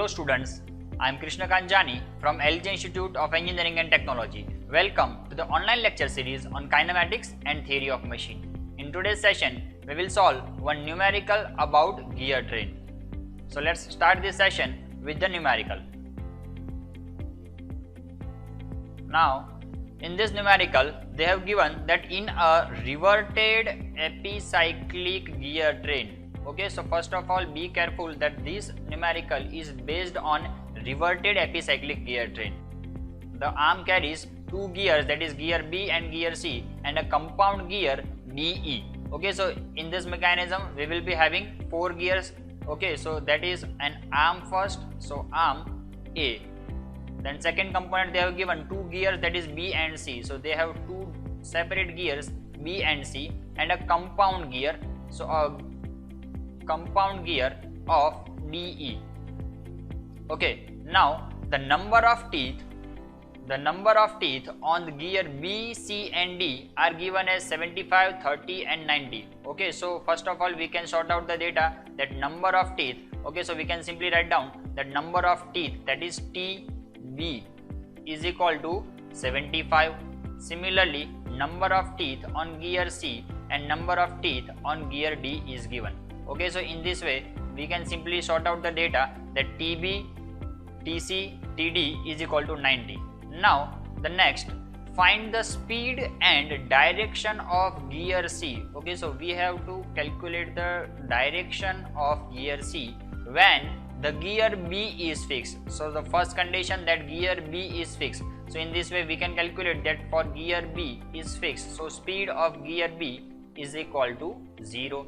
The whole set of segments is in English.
students, I am Krishna Kanjani from LJ Institute of Engineering and Technology. Welcome to the online lecture series on kinematics and theory of machine. In today's session, we will solve one numerical about gear train. So let's start this session with the numerical. Now, in this numerical, they have given that in a reverted epicyclic gear train. Okay, so first of all, be careful that this numerical is based on reverted epicyclic gear train. The arm carries two gears, that is gear B and gear C, and a compound gear DE. Okay, so in this mechanism we will be having four gears. Okay, so that is an arm first, so arm A. Then second component they have given two gears, that is B and C. So they have two separate gears B and C and a compound gear. So a compound gear of DE. Okay, now the number of teeth on the gear B, C and D are given as 75, 30 and 90. Okay, so first of all we can sort out the data that number of teeth. Okay, so we can simply write down that number of teeth, that is TB, is equal to 75. Similarly, number of teeth on gear C and number of teeth on gear D is given. Okay, so in this way we can simply sort out the data that TB, TC, TD is equal to 90. Now the next, find the speed and direction of gear C. Okay, so we have to calculate the direction of gear C when the gear B is fixed. So the first condition, that gear B is fixed. So in this way we can calculate that for gear B is fixed, so speed of gear B is equal to 0.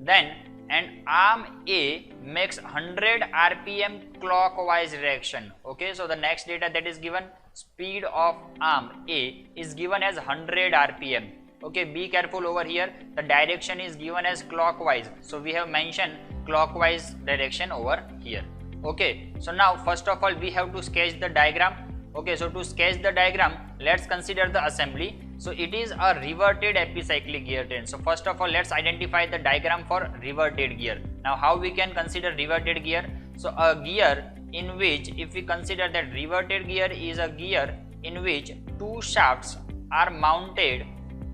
Then an arm A makes 100 rpm clockwise direction. Okay, so the next data that is given, speed of arm A is given as 100 rpm. Okay, be careful over here, the direction is given as clockwise, so we have mentioned clockwise direction over here. Okay, so now first of all we have to sketch the diagram. Okay, so to sketch the diagram, let's consider the assembly. So it is a reverted epicyclic gear train. So first of all, let's identify the diagram for reverted gear. Now how we can consider reverted gear? So a gear in which, if we consider that reverted gear is a gear in which two shafts are mounted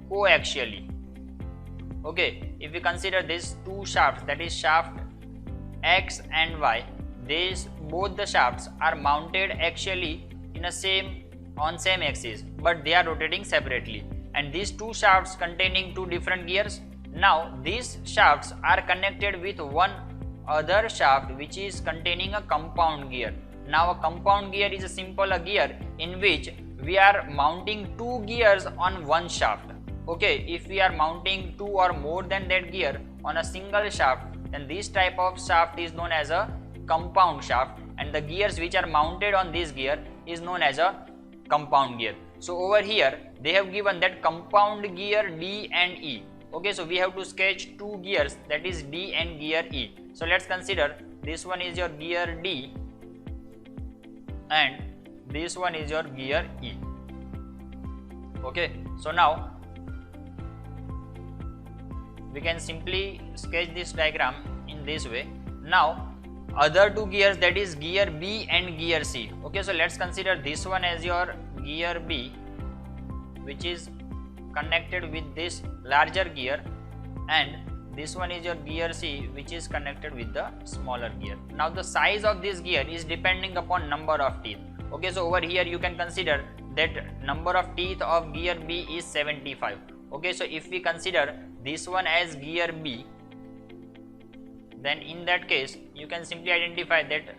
coaxially. Okay, if we consider these two shafts, that is shaft X and Y, both the shafts are mounted axially in a same axis, but they are rotating separately, and these two shafts containing two different gears. Now these shafts are connected with one other shaft which is containing a compound gear. Now a compound gear is a simple gear in which we are mounting two gears on one shaft. Okay, if we are mounting two or more than that gear on a single shaft, then this type of shaft is known as a compound shaft, and the gears which are mounted on this gear is known as a compound gear. So over here they have given that compound gear D and E. Okay, so we have to sketch two gears, that is D and gear E. So let's consider this one is your gear D and this one is your gear E. Okay, so now we can simply sketch this diagram in this way. Now other two gears, that is gear B and gear C. Okay, so let's consider this one as your gear B, which is connected with this larger gear, and this one is your gear C, which is connected with the smaller gear. Now the size of this gear is depending upon number of teeth. Okay, so over here you can consider that number of teeth of gear B is 75. Okay, so if we consider this one as gear B, then in that case you can simply identify that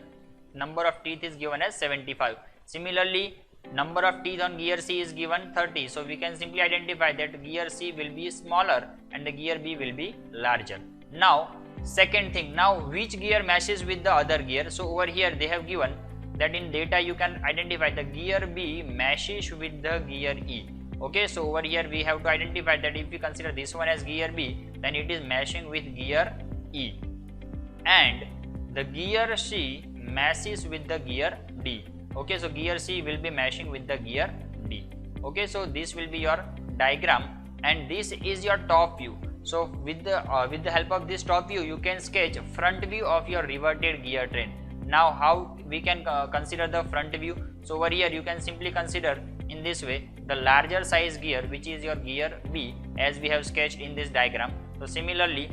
number of teeth is given as 75. Similarly, number of teeth on gear C is given 30, so we can simply identify that gear C will be smaller and the gear B will be larger. Now second thing, now which gear matches with the other gear? So over here they have given that in data you can identify the gear B matches with the gear E. Okay, so over here we have to identify that if we consider this one as gear B, then it is matching with gear E, and the gear C matches with the gear D. Okay, so gear C will be matching with the gear D. Okay, so this will be your diagram, and this is your top view. So with the help of this top view, you can sketch front view of your reverted gear train. Now how we can consider the front view? So over here you can simply consider in this way the larger size gear, which is your gear B, as we have sketched in this diagram. So similarly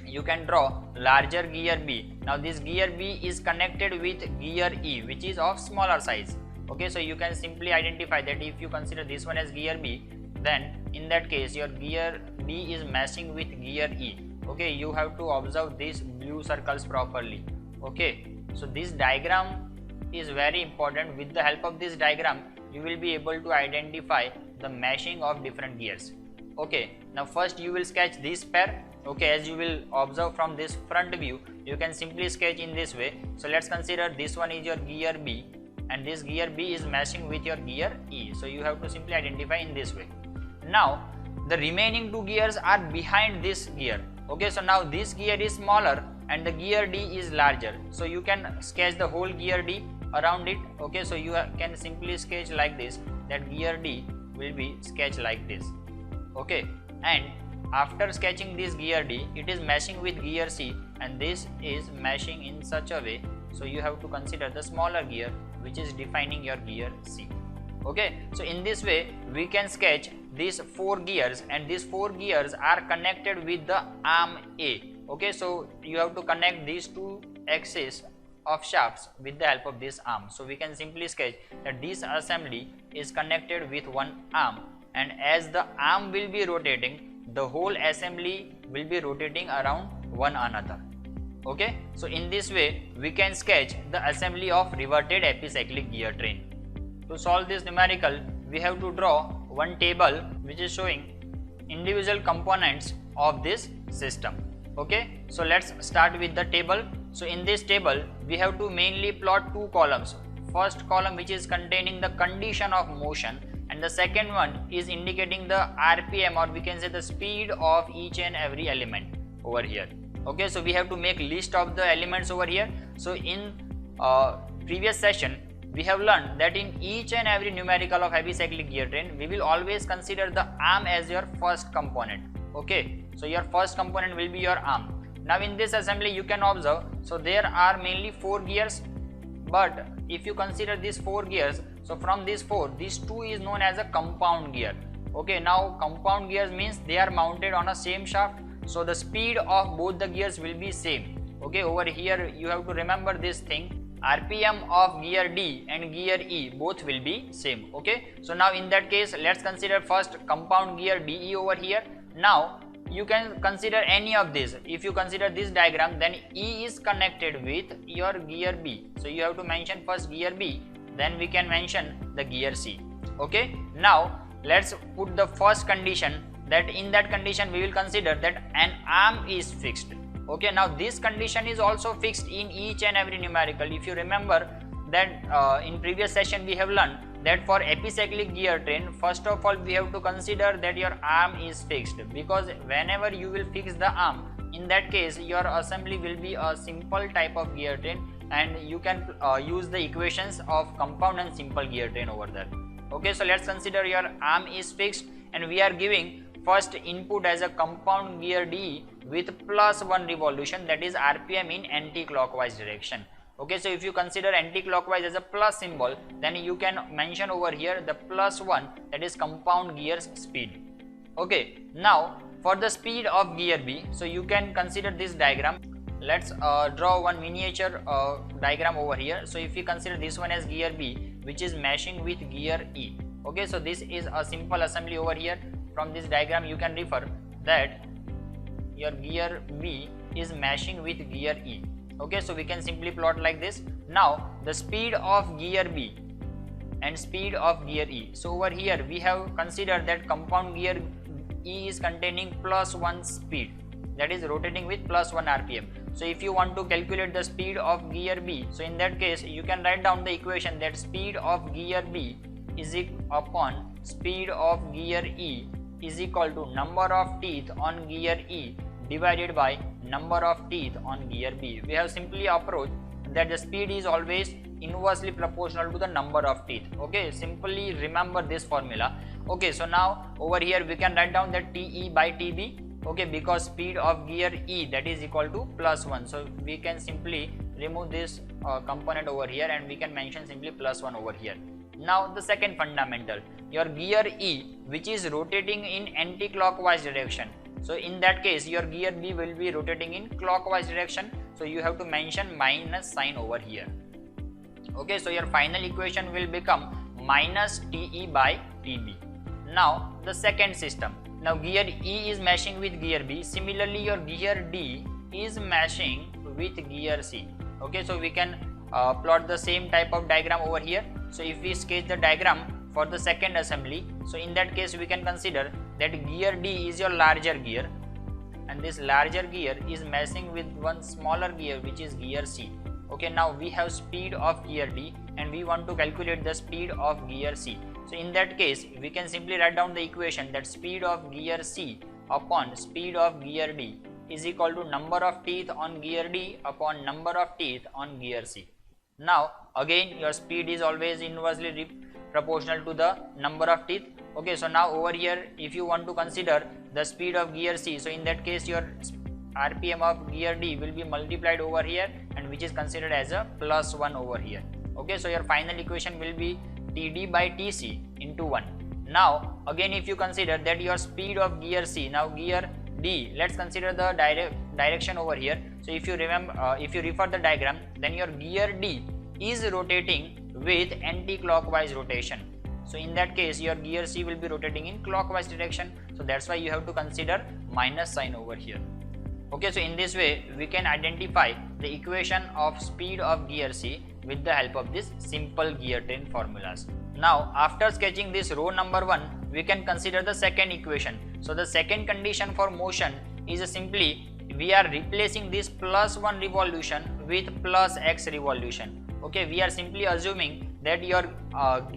you can draw larger gear B. Now this gear B is connected with gear E, which is of smaller size. Okay, so you can simply identify that if you consider this one as gear B, then in that case your gear B is matching with gear E. Okay, you have to observe these blue circles properly. Okay, so this diagram is very important. With the help of this diagram you will be able to identify the meshing of different gears. Okay, now first you will sketch this pair. Okay, as you will observe from this front view, you can simply sketch in this way. So let's consider this one is your gear B and this gear B is matching with your gear E. So you have to simply identify in this way. Now the remaining two gears are behind this gear. Okay, so now this gear is smaller and the gear D is larger. So you can sketch the whole gear D around it. Okay, so you can simply sketch like this, that gear D will be sketched like this. Okay, and after sketching this gear D, it is meshing with gear C and this is meshing in such a way. So you have to consider the smaller gear which is defining your gear C. Okay, so in this way we can sketch these four gears and these four gears are connected with the arm A. Okay, so you have to connect these two axes of shafts with the help of this arm. So we can simply sketch that this assembly is connected with one arm, and as the arm will be rotating, the whole assembly will be rotating around one another. Okay, so in this way we can sketch the assembly of reverted epicyclic gear train. To solve this numerical, we have to draw one table which is showing individual components of this system. Okay, so let's start with the table. So in this table we have to mainly plot two columns. First column which is containing the condition of motion, and the second one is indicating the RPM, or we can say the speed of each and every element over here. Okay, so we have to make list of the elements over here. So in previous session we have learned that in each and every numerical of epicyclic gear train we will always consider the arm as your first component. Okay, so your first component will be your arm. Now in this assembly you can observe, so there are mainly four gears, but if you consider these four gears, so from these four, these two is known as a compound gear. Okay, now compound gears means they are mounted on a same shaft, so the speed of both the gears will be same. Okay, over here you have to remember this thing, RPM of gear D and gear E both will be same. Okay, so now in that case let's consider first compound gear DE over here. Now you can consider any of these. If you consider this diagram, then E is connected with your gear B. So you have to mention first gear B, then we can mention the gear C. Okay, now let's put the first condition, that in that condition we will consider that an arm is fixed. Okay, now this condition is also fixed in each and every numerical. If you remember that in previous session we have learned that for epicyclic gear train, first of all we have to consider that your arm is fixed, because whenever you will fix the arm, in that case your assembly will be a simple type of gear train, and you can use the equations of compound and simple gear train over there. Okay, so let's consider your arm is fixed and we are giving first input as a compound gear D with +1 revolution, that is RPM in anti-clockwise direction. Okay, so if you consider anti-clockwise as a plus symbol, then you can mention over here the +1, that is compound gear's speed. Okay, now for the speed of gear B, so you can consider this diagram. Let's draw one miniature diagram over here. So if you consider this one as gear B, which is meshing with gear E. Okay, so this is a simple assembly over here. From this diagram you can refer that your gear B is meshing with gear E. Okay, so we can simply plot like this. Now the speed of gear B and speed of gear E. So over here we have considered that compound gear E is containing +1 speed, that is rotating with +1 RPM. So if you want to calculate the speed of gear B, so in that case you can write down the equation that speed of gear B is equal upon speed of gear E is equal to number of teeth on gear E divided by number of teeth on gear B. We have simply approached that the speed is always inversely proportional to the number of teeth. Okay, simply remember this formula. Okay, so now over here we can write down that TE by TB. Okay, because speed of gear E, that is equal to +1, so we can simply remove this component over here, and we can mention simply +1 over here. Now the second fundamental, your gear E, which is rotating in anti-clockwise direction. So in that case your gear B will be rotating in clockwise direction, so you have to mention minus sign over here. Okay, so your final equation will become minus TE by TB. Now the second system, now gear E is meshing with gear B, similarly your gear D is meshing with gear C. Okay, so we can plot the same type of diagram over here. So if we sketch the diagram for the second assembly, so in that case we can consider that gear D is your larger gear, and this larger gear is meshing with one smaller gear which is gear C. Okay, now we have speed of gear D and we want to calculate the speed of gear C. So in that case we can simply write down the equation that speed of gear C upon speed of gear D is equal to number of teeth on gear D upon number of teeth on gear C. Now again your speed is always inversely proportional to the number of teeth. Okay, so now over here if you want to consider the speed of gear C, so in that case your RPM of gear D will be multiplied over here, and which is considered as a +1 over here. Okay, so your final equation will be TD by TC into 1. Now again if you consider that your speed of gear C, now gear D, let's consider the direction over here. So if you remember, if you refer the diagram, then your gear D is rotating with anti-clockwise rotation. So in that case your gear C will be rotating in clockwise direction, so that's why you have to consider minus sign over here. Okay, so in this way we can identify the equation of speed of gear C with the help of this simple gear train formulas. Now after sketching this row number 1, we can consider the second equation. So the second condition for motion is simply we are replacing this +1 revolution with +x revolution. Okay, we are simply assuming that your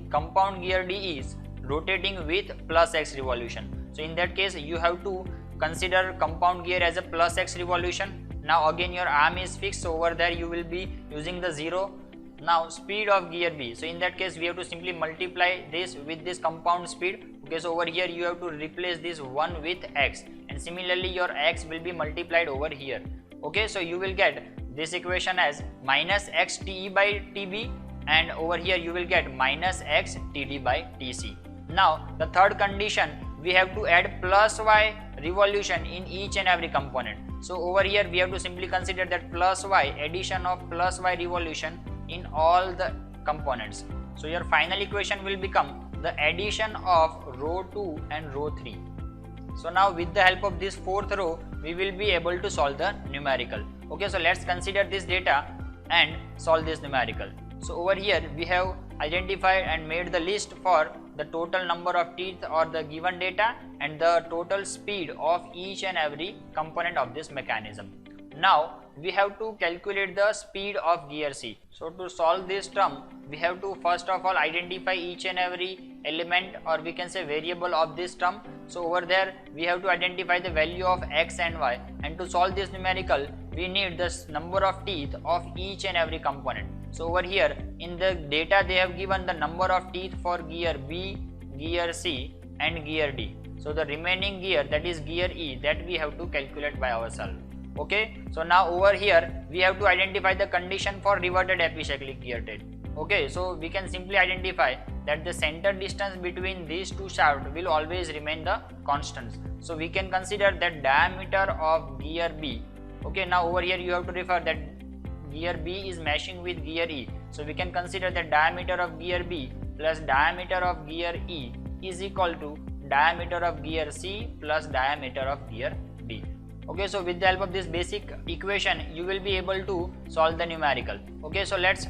compound gear D is rotating with +x revolution. So in that case you have to consider compound gear as a +x revolution. Now again your arm is fixed, so over there you will be using the 0. Now speed of gear B, so in that case we have to simply multiply this with this compound speed. Okay, so over here you have to replace this 1 with x, and similarly your x will be multiplied over here. Okay, so you will get this equation as minus x TE by TB, and over here you will get minus x TD by TC. Now the third condition, we have to add +y revolution in each and every component. So over here we have to simply consider that +y, addition of +y revolution in all the components. So your final equation will become the addition of row 2 and row 3. So now with the help of this fourth row we will be able to solve the numerical. Okay, so let's consider this data and solve this numerical. So over here we have identified and made the list for the total number of teeth or the given data and the total speed of each and every component of this mechanism. Now we have to calculate the speed of gear C. So to solve this term, we have to first of all identify each and every element, or we can say variable of this term. So over there we have to identify the value of x and y, and to solve this numerical we need the number of teeth of each and every component. So over here in the data they have given the number of teeth for gear B, gear C and gear D. So the remaining gear, that is gear E, that we have to calculate by ourselves. Okay, so now over here we have to identify the condition for reverted epicyclic gear train. Okay, so we can simply identify that the center distance between these two shafts will always remain the constants. So we can consider that diameter of gear B. Okay, now over here you have to refer that gear B is meshing with gear E. So we can consider that diameter of gear B plus diameter of gear E is equal to diameter of gear C plus diameter of gear D. Okay, so with the help of this basic equation you will be able to solve the numerical. Okay, so let's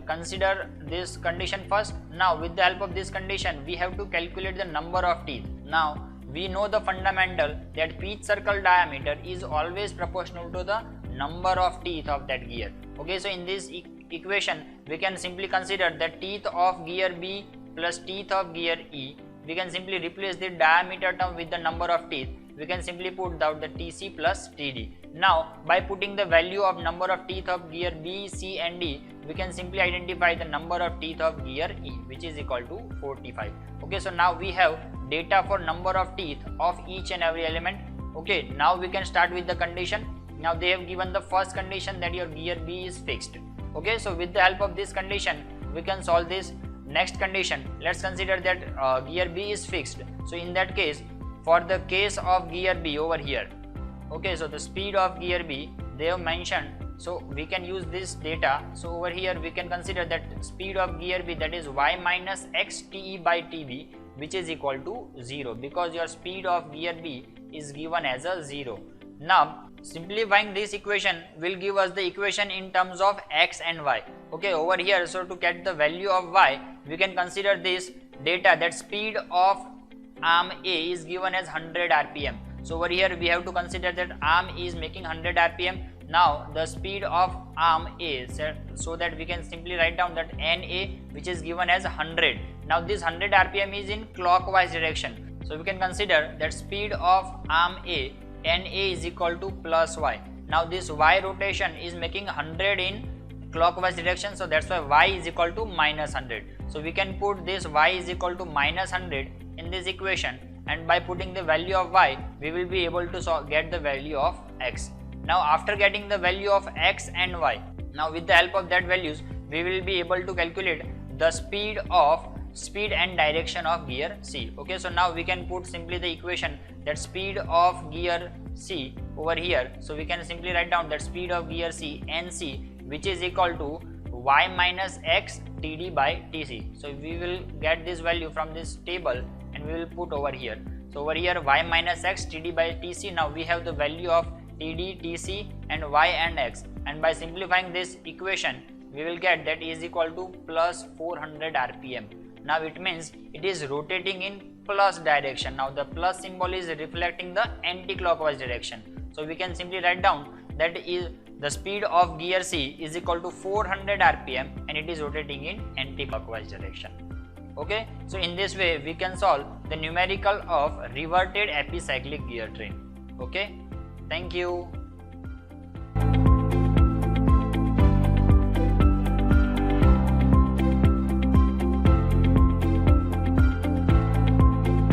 consider this condition first. Now with the help of this condition we have to calculate the number of teeth. Now we know the fundamental that pitch circle diameter is always proportional to the number of teeth of that gear. Okay, so in this equation we can simply consider the teeth of gear B plus teeth of gear E. We can simply replace the diameter term with the number of teeth. We can simply put out the TC plus TD. Now by putting the value of number of teeth of gear B, C and D, we can simply identify the number of teeth of gear E, which is equal to 45. Okay, so now we have data for number of teeth of each and every element. Okay, now we can start with the condition. Now they have given the first condition that your gear B is fixed. Okay, so with the help of this condition we can solve this next condition. Let's consider that gear B is fixed. So in that case, for the case of gear B over here, okay, so the speed of gear B they have mentioned, so we can use this data. So over here we can consider that speed of gear B, that is y minus x te by tb, which is equal to 0, because your speed of gear B is given as a 0. Now simplifying this equation will give us the equation in terms of x and y. Okay, over here, so to get the value of y, we can consider this data that speed of arm A is given as 100 rpm. So over here we have to consider that arm is making 100 rpm. Now the speed of arm A, so that we can simply write down that NA, which is given as 100. Now this 100 rpm is in clockwise direction. So we can consider that speed of arm A, NA, is equal to plus y. Now this y rotation is making 100 in clockwise direction, so that's why y is equal to minus 100. So we can put this y is equal to minus 100 in this equation, and by putting the value of y we will be able to get the value of x. Now after getting the value of x and y, now with the help of that values we will be able to calculate the speed and direction of gear C. Okay, so now we can put simply the equation that speed of gear C over here. So we can simply write down that speed of gear C, NC, which is equal to y minus x td by tc. So we will get this value from this table and we will put over here. So over here y minus x td by tc, now we have the value of td, tc and y and x, and by simplifying this equation we will get that is equal to plus 400 rpm. Now it means it is rotating in plus direction. Now the plus symbol is reflecting the anti-clockwise direction. So we can simply write down that is the speed of gear C is equal to 400 rpm and it is rotating in anti-clockwise direction. Okay, so in this way we can solve the numerical of reverted epicyclic gear train. Okay, thank you.